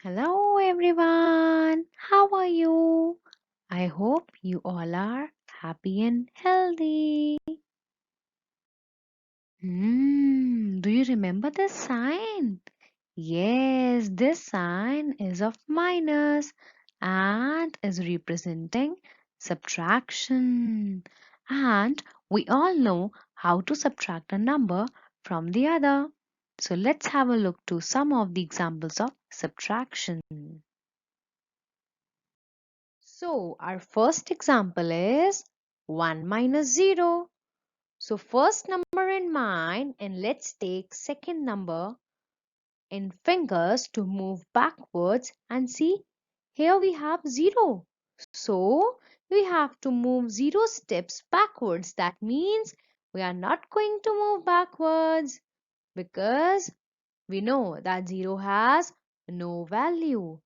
Hello everyone, how are you? I hope you all are happy and healthy. Do you remember this sign? Yes, this sign is of minus and is representing subtraction. And we all know how to subtract a number from the other. So let's have a look to some of the examples of subtraction. So our first example is 1 minus 0. So first number in mind and let's take second number in fingers to move backwards and see here we have 0. So we have to move 0 steps backwards. That means we are not going to move backwards because we know that 0 has no value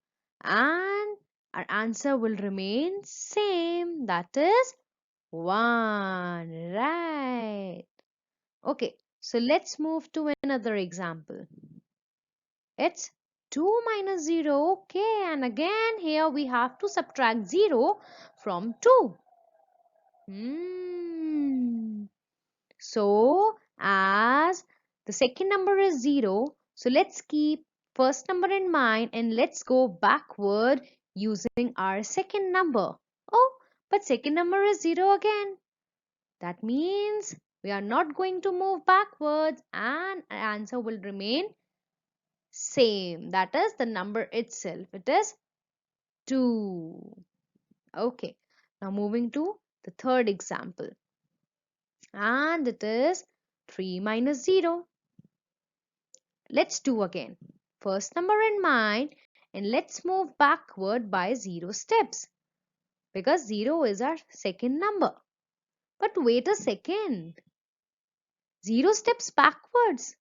and our answer will remain same, that is 1, right? Okay, so let's move to another example. It's 2 minus 0. Okay, and again here we have to subtract 0 from 2. So as the second number is 0, so let's keep first number in mind and let's go backward using our second number. Oh, but second number is 0 again. That means we are not going to move backwards and our answer will remain same. That is the number itself. It is 2. Okay, now moving to the third example. And it is 3 minus 0. Let's do again. First number in mind and let's move backward by 0 steps because 0 is our second number. But wait a second. 0 steps backwards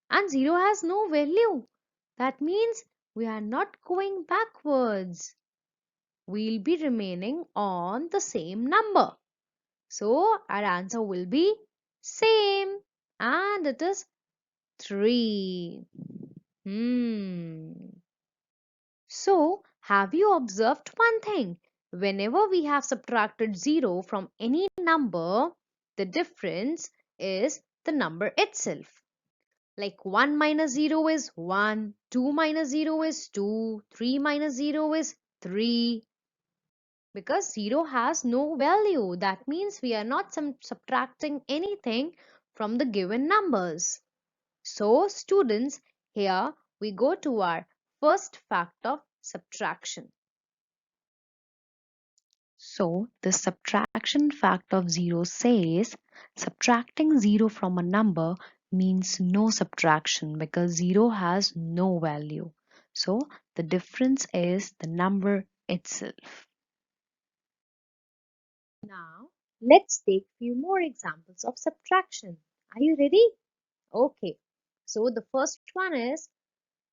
and 0 has no value. That means we are not going backwards. We'll be remaining on the same number. So our answer will be same and it is 3. So, have you observed one thing? Whenever we have subtracted 0 from any number, the difference is the number itself. Like 1 minus 0 is 1, 2 minus 0 is 2, 3 minus 0 is 3. Because 0 has no value. That means we are not subtracting anything from the given numbers. So, students, here we go to our first fact of subtraction. So, the subtraction fact of 0 says subtracting 0 from a number means no subtraction because 0 has no value. So, the difference is the number itself. Now, let's take few more examples of subtraction. Are you ready? Okay. So, the first one is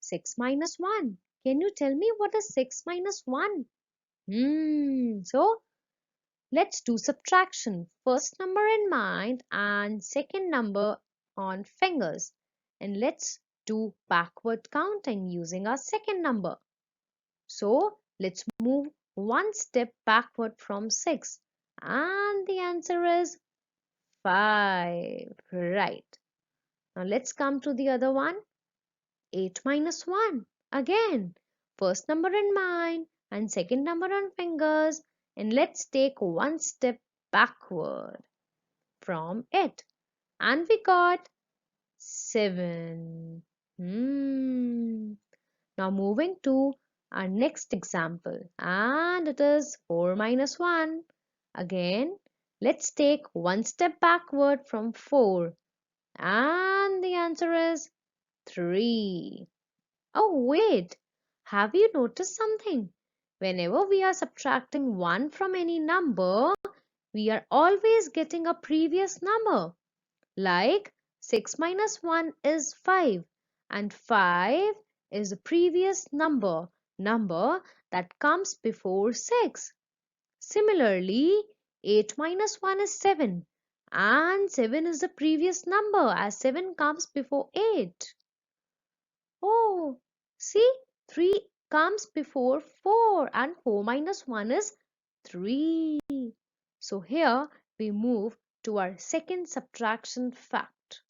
6 minus 1. Can you tell me what is 6 minus 1? So let's do subtraction. First number in mind and second number on fingers. And let's do backward counting using our second number. So let's move one step backward from 6. And the answer is 5. Right. Now let's come to the other one. 8 minus 1. Again, first number in mind and second number on fingers. And let's take one step backward from it. And we got 7. Now moving to our next example. And it is 4 minus 1. Again, let's take one step backward from 4. And the answer is 3. Oh, wait. Have you noticed something? Whenever we are subtracting 1 from any number, we are always getting a previous number. Like 6 minus 1 is 5 and 5 is the previous number that comes before 6. Similarly, 8 minus 1 is 7 and 7 is the previous number as 7 comes before 8. Oh, see, 3 comes before 4 and 4 minus 1 is 3. So here we move to our second subtraction fact.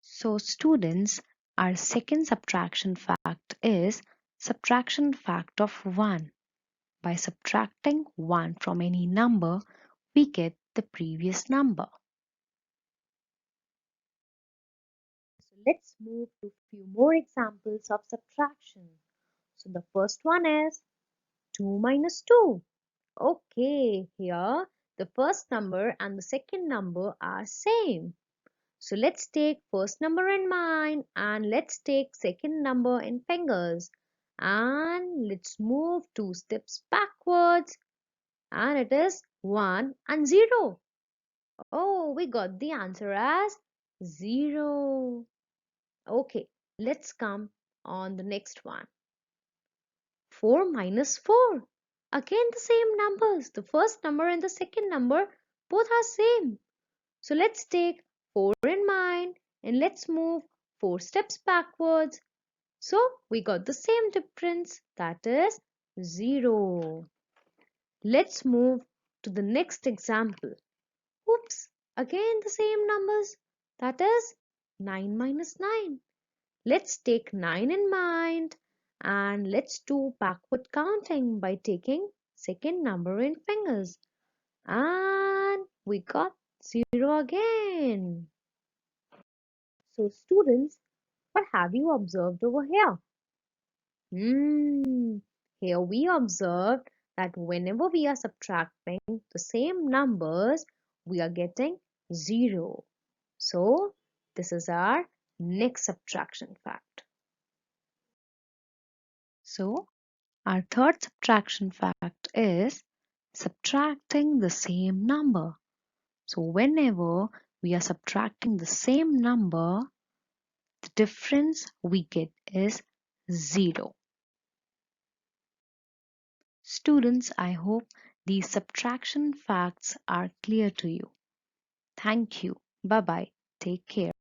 So students, our second subtraction fact is subtraction fact of 1. By subtracting 1 from any number, we get the previous number. So let's move to a few more examples of subtraction. So the first one is 2 minus 2. Okay, here the first number and the second number are same. So let's take first number in mind and let's take second number in fingers. And let's move 2 steps backwards. And it is 1 and 0. Oh, we got the answer as 0. Okay, let's come on the next one. 4 minus 4. Again the same numbers. The first number and the second number both are same. So let's take 4 in mind and let's move 4 steps backwards. So we got the same difference, that is 0. Let's move to the next example. Oops, again the same numbers, that is 9 minus 9. Let's take 9 in mind and let's do backward counting by taking second number in fingers. And we got 0 again. So students, what have you observed over here? Here we observed that whenever we are subtracting the same numbers, we are getting 0. So this is our next subtraction fact. So our third subtraction fact is subtracting the same number. So whenever we are subtracting the same number, the difference we get is 0. Students, I hope these subtraction facts are clear to you. Thank you. Bye bye. Take care.